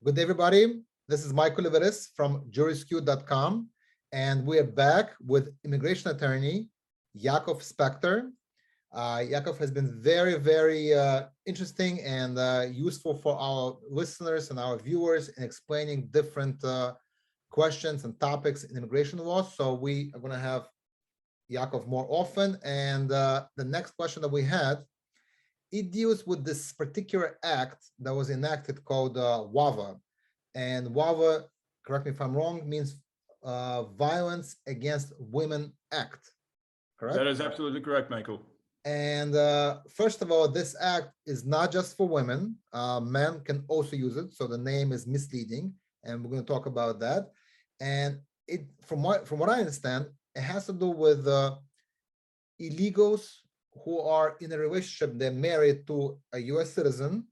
Good day, everybody. This is Michael Liveris from jurisq.com, and we are back with immigration attorney Yakov Spektor. Yakov has been very interesting and useful for our listeners and our viewers in explaining different questions and topics in immigration law. So we are going to have Yakov more often. And the next question that we had, it deals with this particular act that was enacted called Vawa. And Vawa, correct me if I'm wrong, means Violence Against Women Act, correct? That is absolutely correct, Michael. And first of all, this act is not just for women. Men can also use it. So the name is misleading, and we're going to talk about that. And it, from what I understand, it has to do with illegals who are in a relationship. They're married to a U.S. citizen.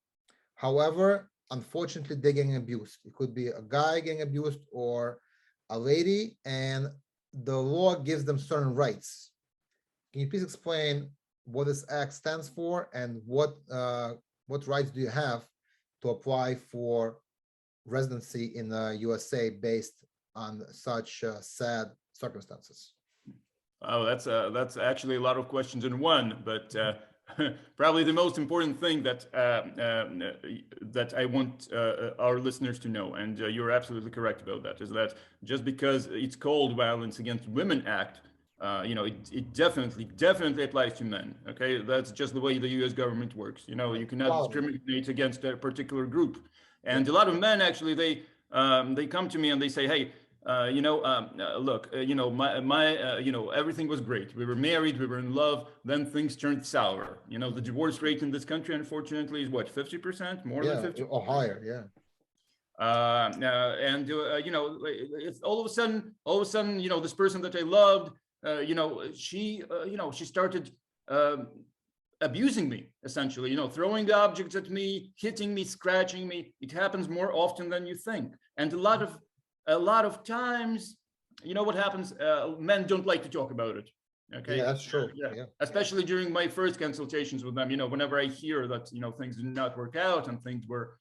However, unfortunately, they're getting abused. It could be a guy getting abused or a lady, and the law gives them certain rights. Can you please explain what this act stands for and what rights do you have to apply for residency in the USA based on such sad circumstances? Oh, that's actually a lot of questions in one, but probably the most important thing that that I want our listeners to know, and you're absolutely correct about that, is that just because it's called Violence Against Women Act, it definitely applies to men. Okay, that's just the way the U.S. government works. You cannot discriminate against a particular group, and a lot of men actually they come to me and they say, hey, look, everything was great. We were married, we were in love. Then things turned sour. The divorce rate in this country, unfortunately, is what, 50%, more than 50%, or higher, yeah. It's all of a sudden, this person that I loved, she started abusing me, essentially, throwing objects at me, hitting me, scratching me. It happens more often than you think. And a lot of times, what happens, men don't like to talk about it. Okay. Yeah, that's true. Yeah. Especially during my first consultations with them, whenever I hear that, things did not work out and things were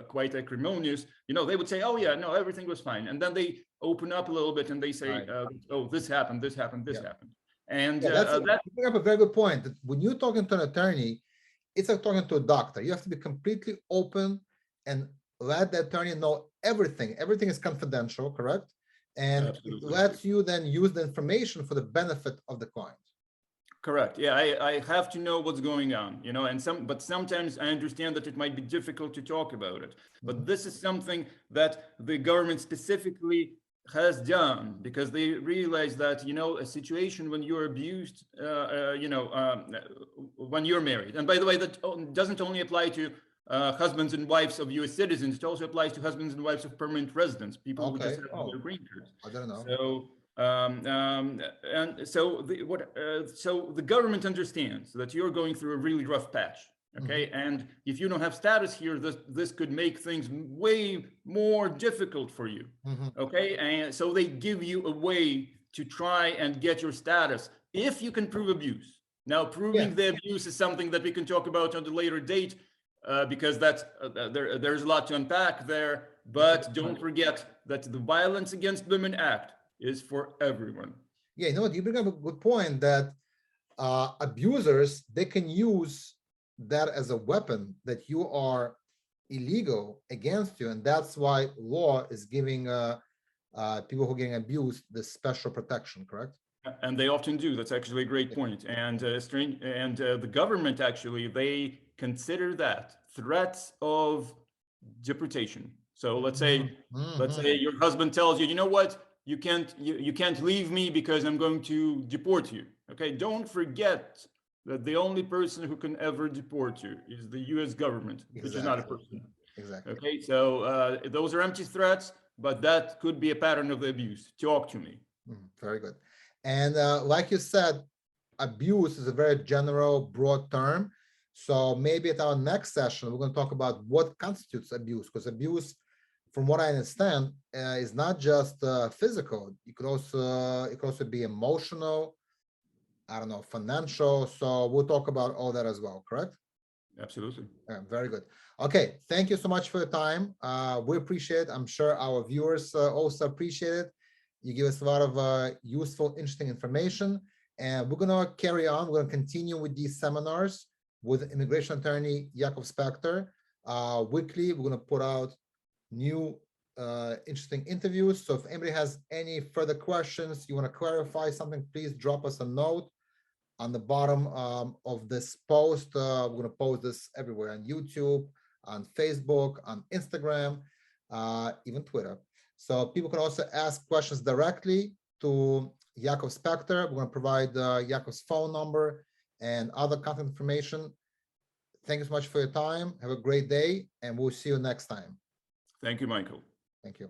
quite acrimonious, they would say, oh yeah, no, everything was fine. And then they open up a little bit and they say, right. Oh, this happened. And you bring up a very good point. That when you're talking to an attorney, it's like talking to a doctor. You have to be completely open and let the attorney know everything. Everything is confidential, correct? And Absolutely. It lets you then use the information for the benefit of the client. Correct. Yeah, I have to know what's going on, but sometimes I understand that it might be difficult to talk about it. But this is something that the government specifically has done because they realize that, a situation when you're abused, when you're married. And by the way, that doesn't only apply to husbands and wives of U.S. citizens. It also applies to husbands and wives of permanent residents, people who just have their green cards. I don't know. So, so the government understands that you're going through a really rough patch. Okay, and if you don't have status here, this could make things way more difficult for you. Okay, and so they give you a way to try and get your status if you can prove abuse. Now, proving the abuse is something that we can talk about on a later date. Because that's there's a lot to unpack there, but don't forget that the Violence Against Women Act is for everyone. Yeah, you bring up a good point that abusers, they can use that as a weapon that you are illegal against you, and that's why law is giving people who are getting abused this special protection, correct? And they often do. That's actually a great point. And the government actually, they consider that threats of deportation. So let's say your husband tells you, you know what, you can't leave me because I'm going to deport you. Okay, don't forget that the only person who can ever deport you is the U.S. government, which is not a person. Exactly. Okay, so those are empty threats, but that could be a pattern of the abuse. Talk to me. Very good. And like you said, abuse is a very general, broad term. So maybe at our next session, we're going to talk about what constitutes abuse, because abuse, from what I understand, is not just physical. It could also be emotional, I don't know, financial. So we'll talk about all that as well, correct? Absolutely. Very good. Okay, thank you so much for your time. We appreciate it. I'm sure our viewers also appreciate it. You give us a lot of useful, interesting information, and we're gonna carry on. We're gonna continue with these seminars with immigration attorney Yakov Spektor. Weekly, we're gonna put out new interesting interviews. So if anybody has any further questions, you want to clarify something, please drop us a note on the bottom of this post. We're going to post this everywhere on YouTube, on Facebook, on Instagram, even Twitter. So people can also ask questions directly to Yakov Spektor. We're going to provide Yakov's phone number and other contact information. Thank you so much for your time. Have a great day, and we'll see you next time. Thank you, Michael. Thank you.